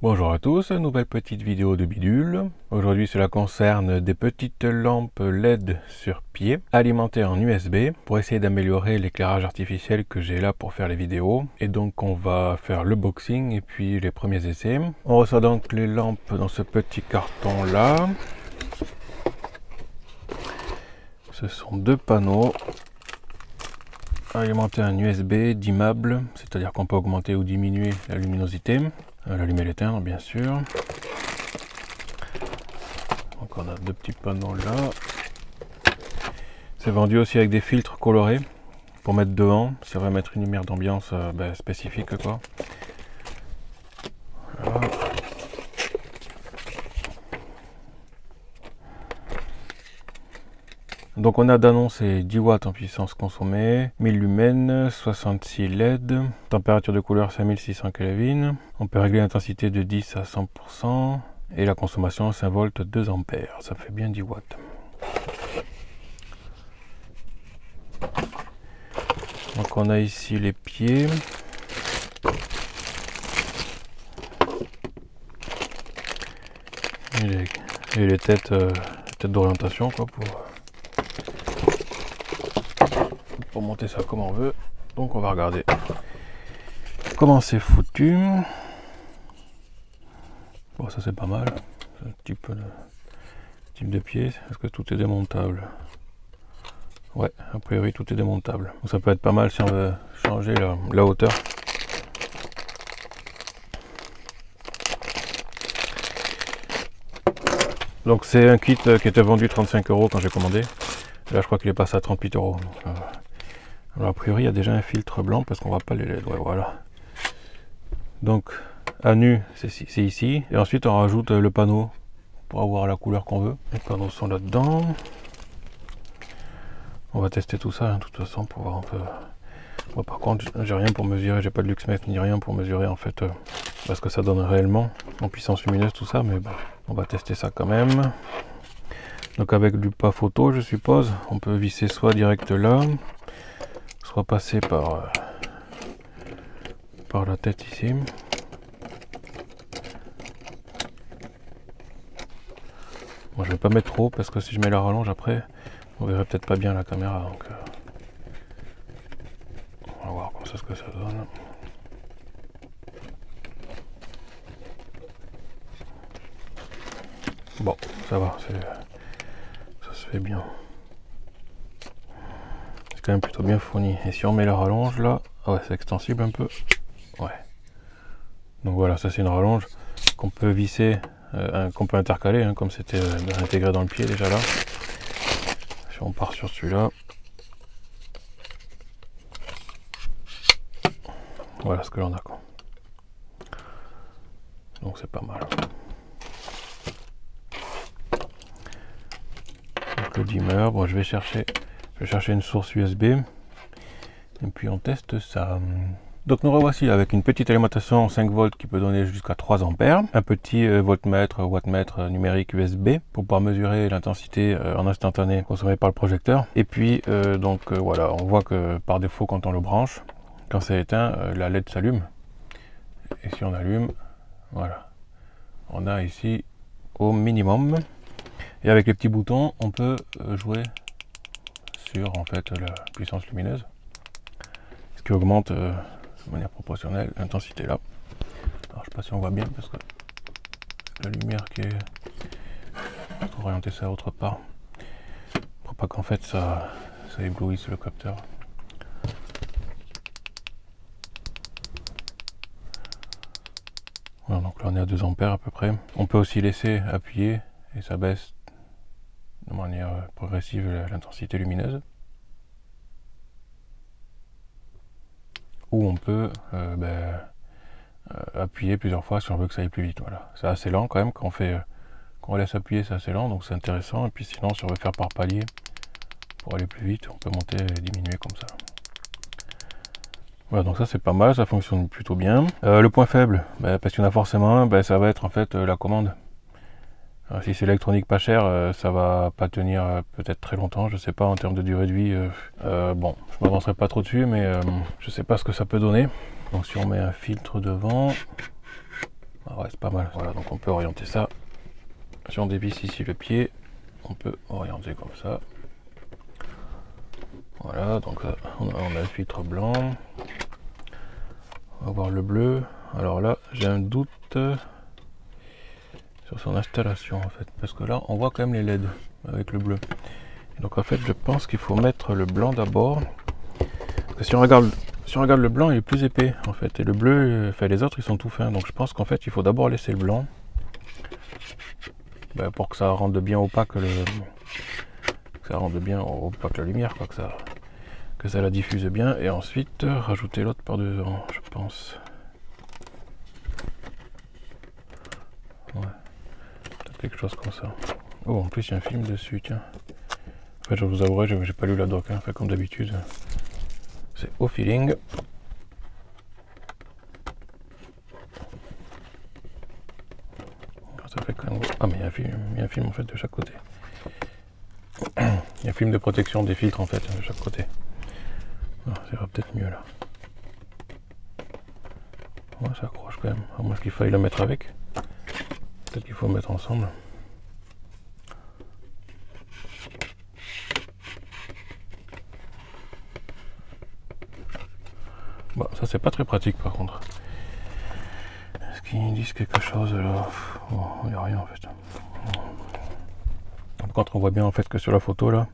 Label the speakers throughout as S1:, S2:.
S1: Bonjour à tous, nouvelle petite vidéo de bidule. Aujourd'hui cela concerne des petites lampes LED sur pied alimentées en USB pour essayer d'améliorer l'éclairage artificiel que j'ai là pour faire les vidéos. Et donc on va faire le boxing et puis les premiers essais. On reçoit donc les lampes dans ce petit carton là. Ce sont deux panneaux alimentés en USB dimmable, c'est-à-dire qu'on peut augmenter ou diminuer la luminosité. L'allumer et l'éteindre bien sûr. Donc on a deux petits panneaux là. C'est vendu aussi avec des filtres colorés pour mettre devant si on veut mettre une lumière d'ambiance spécifique quoi. Voilà. Donc on a d'annoncer 10 watts en puissance consommée, 1000 lumens, 66 LED, température de couleur 5600 Kelvin. On peut régler l'intensité de 10 à 100% et la consommation 5 volts 2 ampères. Ça fait bien 10 watts. Donc on a ici les pieds. Et les têtes d'orientation quoi pour monter ça comme on veut. Donc on va regarder comment c'est foutu. Bon, ça c'est pas mal. C'est un petit peu le type de pied. Est-ce que tout est démontable? Ouais, a priori tout est démontable. Donc ça peut être pas mal si on veut changer la hauteur. Donc c'est un kit qui était vendu 35 € quand j'ai commandé. Là je crois qu'il est passé à 38 €. Alors a priori il y a déjà un filtre blanc parce qu'on voit pas les LED. Ouais, voilà. Donc à nu c'est ici. Et ensuite on rajoute le panneau pour avoir la couleur qu'on veut. Les panneaux sont là-dedans. On va tester tout ça de toute façon pour voir un peu. Bon, par contre j'ai rien pour mesurer, j'ai pas de luxmètre ni rien pour mesurer en fait parce que ça donne réellement en puissance lumineuse tout ça, mais bon, on va tester ça quand même. Donc avec du pas photo je suppose, on peut visser soit direct là, soit passer par la tête ici. Moi je vais pas mettre trop parce que si je mets la rallonge après on verrait peut-être pas bien la caméra, donc on va voir comme ça ce que ça donne. Bon, ça va, ça se fait bien. C'est quand même plutôt bien fourni. Et si on met la rallonge là, ah ouais, c'est extensible un peu. Ouais. Donc voilà, ça c'est une rallonge qu'on peut visser, qu'on peut intercaler, hein, comme c'était intégré dans le pied déjà là. Si on part sur celui-là. Voilà ce que l'on a quoi. Donc c'est pas mal. Donc le dimmer, bon je vais chercher une source USB et puis on teste ça. Donc nous revoici avec une petite alimentation 5 volts qui peut donner jusqu'à 3 ampères, un petit voltmètre, wattmètre numérique USB pour pouvoir mesurer l'intensité en instantané consommée par le projecteur. Et puis voilà, on voit que par défaut quand on le branche, quand c'est éteint, la LED s'allume. Et si on allume, voilà, on a ici au minimum. Et avec les petits boutons, on peut jouer sur en fait la puissance lumineuse, ce qui augmente de manière proportionnelle l'intensité là. Alors je sais pas si on voit bien parce que la lumière qui est pour orienter ça autre part, pour pas qu'en fait ça éblouisse le capteur. Voilà, donc là on est à 2 ampères à peu près. On peut aussi laisser appuyer et ça baisse de manière progressive l'intensité lumineuse. Ou on peut appuyer plusieurs fois si on veut que ça aille plus vite. Voilà. C'est assez lent quand même, quand on laisse appuyer c'est assez lent, donc c'est intéressant. Et puis sinon si on veut faire par palier pour aller plus vite, on peut monter et diminuer comme ça. Voilà, donc ça c'est pas mal, ça fonctionne plutôt bien. Le point faible, parce qu'il y en a forcément un, ça va être en fait la commande. Alors, si c'est l'électronique pas cher, ça va pas tenir peut-être très longtemps, je sais pas en termes de durée de vie. Bon, je m'avancerai pas trop dessus, mais je sais pas ce que ça peut donner. Donc si on met un filtre devant, Ah ouais, c'est pas mal. Voilà, donc on peut orienter ça. Si on dévisse ici le pied, on peut orienter comme ça. Voilà, donc on a le filtre blanc. On va voir le bleu. Alors là, j'ai un doute sur son installation en fait, parce que là, on voit quand même les LED avec le bleu. Et donc en fait, je pense qu'il faut mettre le blanc d'abord. Parce que si on regarde le blanc, il est plus épais en fait, et le bleu, enfin les autres, ils sont tout fins. Donc je pense qu'en fait, il faut d'abord laisser le blanc, pour que ça rende bien opaque la lumière, quoi, que ça la diffuse bien, et ensuite rajouter l'autre par devant, je pense. Ouais, peut-être quelque chose comme ça. Oh, en plus il y a un film dessus, tiens. En fait, je vous avouerai, j'ai pas lu la doc, hein, enfin, comme d'habitude. C'est au feeling. Ça fait quand même... Ah, mais il y a un film en fait de chaque côté. Il y a un film de protection des filtres en fait de chaque côté. Ah, ça ira peut-être mieux là. Ouais, ça accroche quand même. À moins qu'il faille le mettre avec. Peut-être qu'il faut le mettre ensemble. Bon, ça c'est pas très pratique par contre. Est-ce qu'ils disent quelque chose là? Bon, il n'y a rien en fait. Par contre, on voit bien en fait que sur la photo là,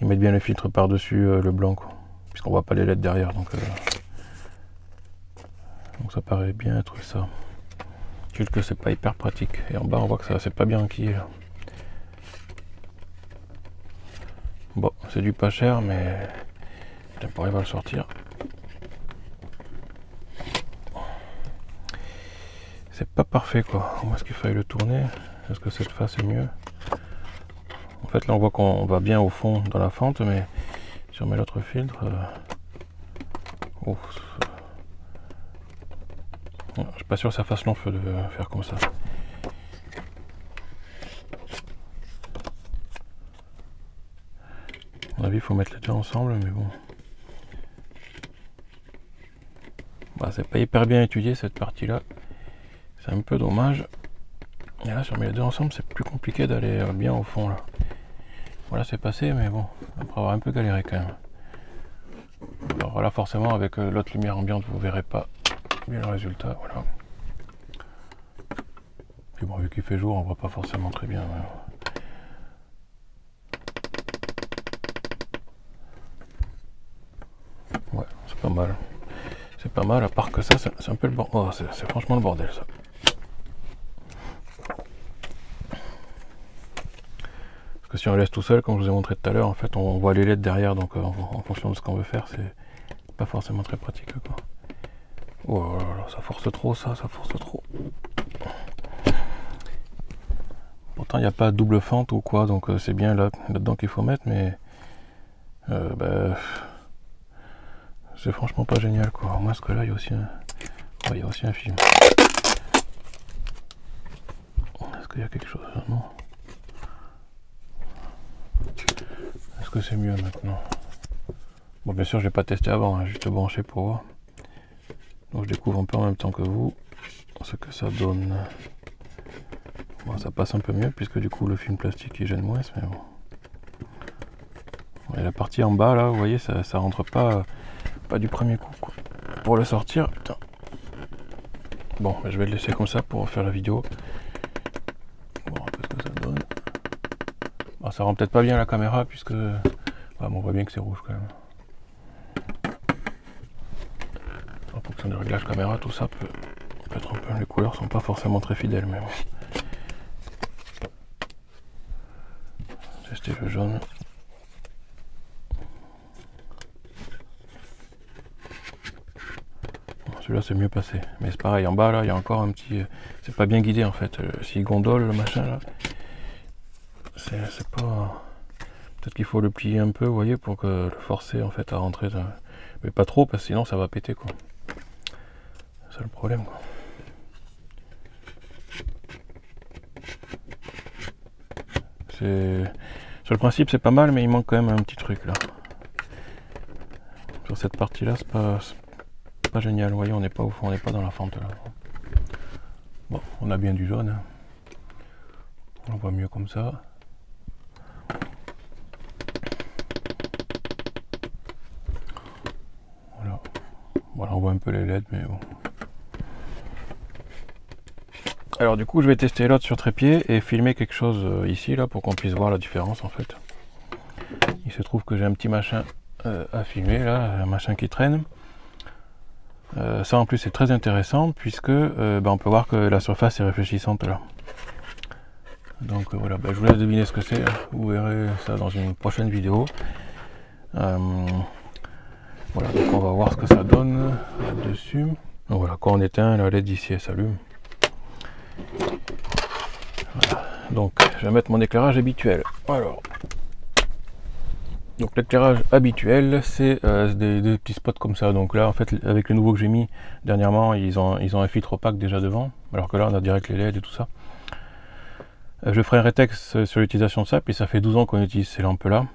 S1: ils mettent bien les filtres par-dessus le blanc, quoi. Puisqu'on voit pas les LED derrière, donc ça paraît bien être ça. Juste que c'est pas hyper pratique. Et en bas, on voit que ça c'est pas bien enquillé là. Bon, c'est du pas cher, mais putain, pour arriver à le sortir. C'est pas parfait quoi. Où est-ce qu'il faille le tourner? Est-ce que cette face est mieux? En fait là on voit qu'on va bien au fond dans la fente, mais si on met l'autre filtre... je suis pas sûr que ça fasse long feu de faire comme ça. À mon avis il faut mettre les deux ensemble, mais bon. C'est pas hyper bien étudié cette partie là. C'est un peu dommage. Et là, si on met les deux ensemble, c'est plus compliqué d'aller bien au fond là. Voilà, c'est passé, mais bon, après avoir un peu galéré quand même. Alors voilà, forcément, avec l'autre lumière ambiante, vous verrez pas bien le résultat. Voilà. Puis bon, vu qu'il fait jour, on voit pas forcément très bien. Ouais, c'est pas mal. C'est pas mal, à part que ça, c'est un peu le bordel. Oh, c'est franchement le bordel ça. Que si on laisse tout seul, comme je vous ai montré tout à l'heure, en fait on voit les LED derrière, donc en fonction de ce qu'on veut faire, c'est pas forcément très pratique quoi. Oh là là, ça force trop ça force trop. Pourtant il n'y a pas double fente ou quoi, donc c'est bien là-dedans qu'il faut mettre, mais c'est franchement pas génial quoi. Au moins ce que là il y a aussi un film. Est-ce qu'il y a quelque chose là? Non. Est-ce que c'est mieux maintenant? Bon, bien sûr, je n'ai pas testé avant, hein, juste branché pour voir. Donc, je découvre un peu en même temps que vous ce que ça donne. Bon, ça passe un peu mieux, puisque du coup, le film plastique il gêne moins, mais bon. Et la partie en bas, là, vous voyez, ça rentre pas du premier coup, quoi. Pour le sortir, putain. Bon, je vais le laisser comme ça pour faire la vidéo. Voir un peu ce que ça donne. Bon, ça rend peut-être pas bien la caméra, puisque on voit bien que c'est rouge quand même. En fonction des réglages caméra, tout ça peut être un peu... Les couleurs sont pas forcément très fidèles, mais bon. Tester le jaune. Bon, celui-là c'est mieux passé, mais c'est pareil, en bas là il y a encore un petit... C'est pas bien guidé en fait, s'il gondole le machin là, c'est pas... Peut-être qu'il faut le plier un peu, vous voyez, pour que le forcer en fait à rentrer dans... Mais pas trop, parce que sinon ça va péter quoi. C'est le problème quoi. Sur le principe c'est pas mal, mais il manque quand même un petit truc là. Sur cette partie là c'est pas génial, vous voyez, on n'est pas au fond, on n'est pas dans la fente là. Bon, on a bien du jaune, hein. On voit mieux comme ça. Voilà. Voilà, on voit un peu les LED, mais bon. Alors du coup, je vais tester l'autre sur trépied et filmer quelque chose ici, là, pour qu'on puisse voir la différence en fait. Il se trouve que j'ai un petit machin à filmer, là, un machin qui traîne. Ça en plus c'est très intéressant puisque on peut voir que la surface est réfléchissante là. Donc voilà, je vous laisse deviner ce que c'est, hein. Vous verrez ça dans une prochaine vidéo. Voilà, donc on va voir ce que ça donne là-dessus. Donc voilà, quand on éteint, la LED ici elle s'allume. Voilà. Donc je vais mettre mon éclairage habituel. Alors, donc l'éclairage habituel, c'est des petits spots comme ça. Donc là, en fait, avec le nouveau que j'ai mis dernièrement, ils ont un filtre opaque déjà devant, alors que là, on a direct les LED et tout ça. Je ferai un rétexte sur l'utilisation de ça, puis ça fait 12 ans qu'on utilise ces lampes-là.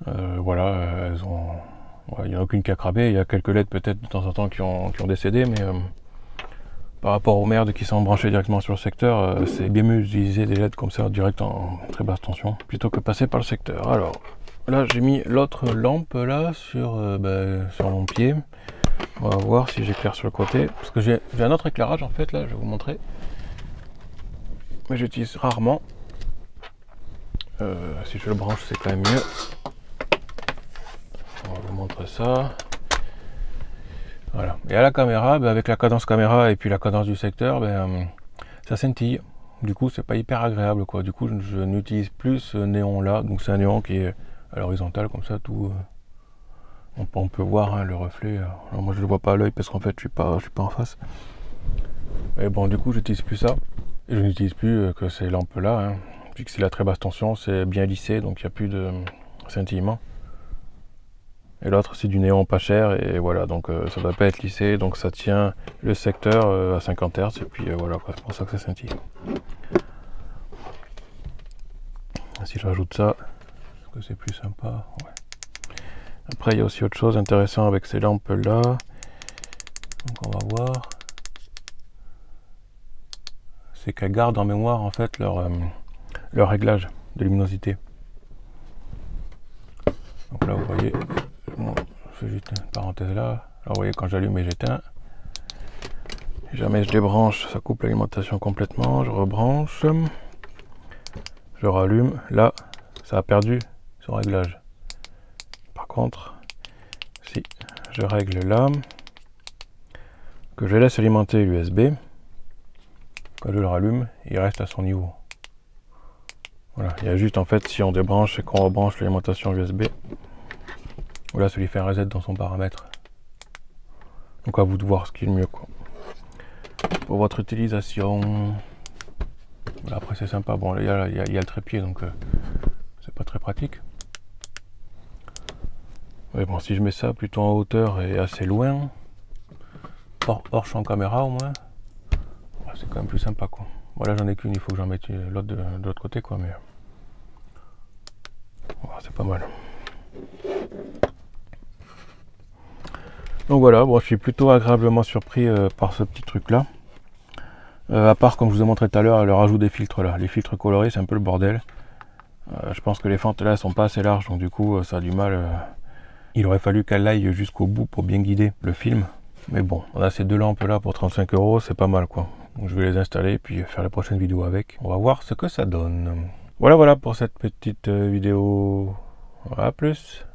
S1: Voilà, il n'y en a aucune qui a cramé. Il y a quelques LED peut-être de temps en temps qui ont décédé, mais par rapport aux merdes qui sont branchées directement sur le secteur, c'est bien mieux d'utiliser des LED comme ça, direct en très basse tension, plutôt que passer par le secteur. Alors, là j'ai mis l'autre lampe là sur mon pied. On va voir si j'éclaire sur le côté, parce que j'ai un autre éclairage en fait, là je vais vous montrer. Mais j'utilise rarement. Si je le branche, c'est quand même mieux. On va vous montrer ça. Voilà. Et à la caméra, avec la cadence caméra et puis la cadence du secteur, ça scintille. Du coup, c'est pas hyper agréable, quoi. Du coup, je n'utilise plus ce néon là. Donc c'est un néon qui est à l'horizontale comme ça, tout. On peut voir, hein, le reflet. Alors moi, je le vois pas à l'œil parce qu'en fait, je suis pas en face. Et bon, du coup, j'utilise plus ça. Et je n'utilise plus que ces lampes là, hein. Vu que c'est la très basse tension, c'est bien lissé, donc il n'y a plus de scintillement. Et l'autre c'est du néon pas cher, et voilà, donc ça ne doit pas être lissé, donc ça tient le secteur à 50 Hz, et puis voilà, c'est pour ça que ça scintille. Si je rajoute ça, est-ce que c'est plus sympa? Ouais. Après il y a aussi autre chose intéressant avec ces lampes là, donc on va voir. C'est qu'elles gardent en mémoire en fait leur réglage de luminosité. Donc là vous voyez, bon, je fais juste une parenthèse là. Alors vous voyez, quand j'allume et j'éteins, si jamais je débranche, ça coupe l'alimentation complètement. Je rebranche, je rallume, là ça a perdu son réglage. Par contre, si je règle là, que je laisse alimenter l'USB, quand je le rallume, il reste à son niveau. Voilà, il y a juste en fait, si on débranche et qu'on rebranche l'alimentation USB, voilà, ça lui fait un reset dans son paramètre. Donc à vous de voir ce qui est le mieux, quoi. Pour votre utilisation, voilà, après c'est sympa. Bon, il y a le trépied, donc c'est pas très pratique. Mais bon, si je mets ça plutôt en hauteur et assez loin, hors champ caméra au moins, c'est quand même plus sympa, quoi. Voilà, j'en ai qu'une, il faut que j'en mette l'autre de l'autre côté, quoi, mais voilà, c'est pas mal. Donc voilà, bon, je suis plutôt agréablement surpris par ce petit truc là. À part, comme je vous ai montré tout à l'heure, le rajout des filtres là. Les filtres colorés, c'est un peu le bordel. Je pense que les fentes là sont pas assez larges, donc du coup ça a du mal. Il aurait fallu qu'elle aille jusqu'au bout pour bien guider le film. Mais bon, on a ces deux lampes là pour 35 €, c'est pas mal, quoi. Donc je vais les installer et puis faire les prochaines vidéos avec. On va voir ce que ça donne. Voilà pour cette petite vidéo. À plus.